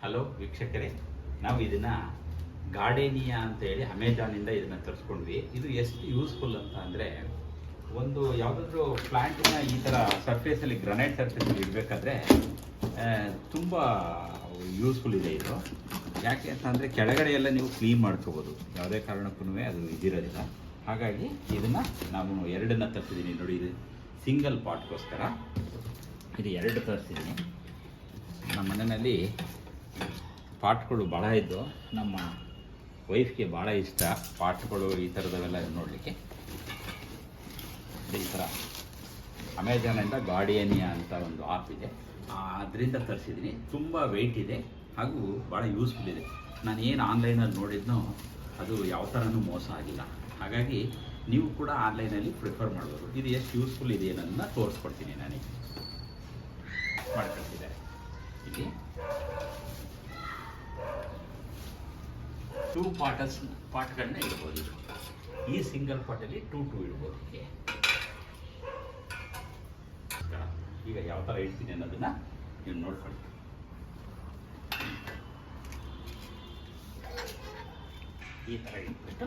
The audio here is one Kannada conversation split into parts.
ಹಲೋ ವೀಕ್ಷಕರೇ, ನಾವು ಇದನ್ನು ಗಾರ್ಡೇನಿಯಾ ಅಂತೇಳಿ ಅಮೆಜಾನಿಂದ ಇದನ್ನು ತರಿಸ್ಕೊಂಡ್ವಿ. ಇದು ಎಷ್ಟು ಯೂಸ್ಫುಲ್ ಅಂತ ಅಂದರೆ, ಒಂದು ಯಾವುದಾದ್ರೂ ಪ್ಲ್ಯಾಂಟಿನ ಈ ಥರ ಸರ್ಫೇಸಲ್ಲಿ ಗ್ರನೈಟ್ ಸರ್ಫೇಸಲ್ಲಿ ಇಡಬೇಕಾದ್ರೆ ತುಂಬ ಯೂಸ್ಫುಲ್ ಇದೆ ಇದು. ಯಾಕೆ ಅಂತ ಅಂದರೆ ಕೆಳಗಡೆ ಎಲ್ಲ ನೀವು ಕ್ಲೀನ್ ಮಾಡ್ಕೋಬೋದು, ಯಾವುದೇ ಕಾರಣಕ್ಕೂ ಅದು ಇದಿರೋದಿಲ್ಲ. ಹಾಗಾಗಿ ಇದನ್ನು ನಾನು ಎರಡನ್ನು ತರಿಸಿದ್ದೀನಿ ನೋಡಿ. ಇದು ಸಿಂಗಲ್ ಪಾಟ್ಗೋಸ್ಕರ ಇದು ಎರಡು ತರಿಸಿದ್ದೀನಿ. ನಮ್ಮ ಮನೆಯಲ್ಲಿ ಪಾಟ್ಗಳು ಭಾಳ ಇದ್ದು, ನಮ್ಮ ವೈಫ್ಗೆ ಭಾಳ ಇಷ್ಟ ಪಾಟ್ಗಳು ಈ ಥರದವೆಲ್ಲ ನೋಡಲಿಕ್ಕೆ. ಈ ಥರ ಅಮೆಜಾನಿಂದ ಗಾರ್ಡೇನಿಯಾ ಅಂತ ಒಂದು ಆ್ಯಪ್ ಇದೆ, ಅದರಿಂದ ತರಿಸಿದ್ದೀನಿ. ತುಂಬ ವೆಯ್ಟ್ ಇದೆ ಹಾಗೂ ಭಾಳ ಯೂಸ್ಫುಲ್ ಇದೆ. ನಾನು ಏನು ಆನ್ಲೈನಲ್ಲಿ ನೋಡಿದ್ನೋ ಅದು ಯಾವ ಥರನೂ ಮೋಸ ಆಗಿಲ್ಲ. ಹಾಗಾಗಿ ನೀವು ಕೂಡ ಆನ್ಲೈನಲ್ಲಿ ಪ್ರಿಫರ್ ಮಾಡ್ಬೋದು. ಇದು ಎಷ್ಟು ಯೂಸ್ಫುಲ್ ಇದೆ ಅನ್ನೋದನ್ನು ತೋರಿಸ್ಕೊಡ್ತೀನಿ. ನನಗೆ ಮಾಡ್ಕೊಳ್ತಿದ್ದಾರೆ ಇಲ್ಲಿ 2 ಪಾಟ್ಗಳನ್ನ ಇಡ್ಬೋದು. ಈ ಸಿಂಗಲ್ ಪಾಟಲ್ಲಿ 2 ಇಡ್ಬೋದು. ಈಗ ಯಾವ ಥರ ಇಡ್ತೀನಿ ಅನ್ನೋದನ್ನ ನೀವು ನೋಡ್ಕೊಳ್ಳಿ. ಈ ಥರ ಇಟ್ಬಿಟ್ಟು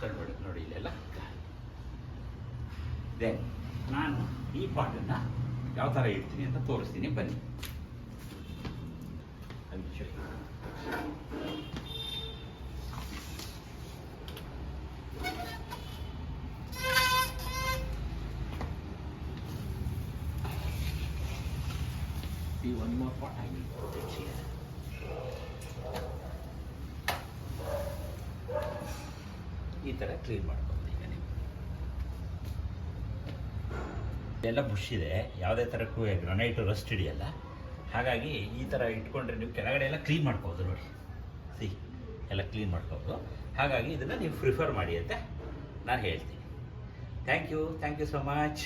ತಳ್ಬಿಡು ನೋಡಿ, ಇಲ್ಲೆಲ್ಲ ದೆನ್ ನಾನು ಈ ಪಾಟನ್ನು ಯಾವ ಥರ ಇಡ್ತೀನಿ ಅಂತ ತೋರಿಸ್ತೀನಿ, ಬನ್ನಿ. One more pot I will put it here. ಈ ಥರ ಕ್ಲೀನ್ ಮಾಡ್ಕೊಂಡು ಈಗ ನೀವು ಎಲ್ಲ ಬುಷ್ ಇದೆ, ಯಾವುದೇ ಥರಕ್ಕೂ ಗ್ರನೈಟು ರಸ್ಟ್ ಹಿಡಿಯಲ್ಲ. ಹಾಗಾಗಿ ಈ ಥರ ಇಟ್ಕೊಂಡ್ರೆ ನೀವು ಕೆಳಗಡೆ ಎಲ್ಲ ಕ್ಲೀನ್ ಮಾಡ್ಕೋಬೋದು ನೋಡಿ. ಎಲ್ಲ ಕ್ಲೀನ್ ಮಾಡ್ಕೋಬೋದು. ಹಾಗಾಗಿ ಇದನ್ನು ನೀವು ಪ್ರಿಫರ್ ಮಾಡಿ ಅಂತ ನಾನು ಹೇಳ್ತೀನಿ. Thank you so much.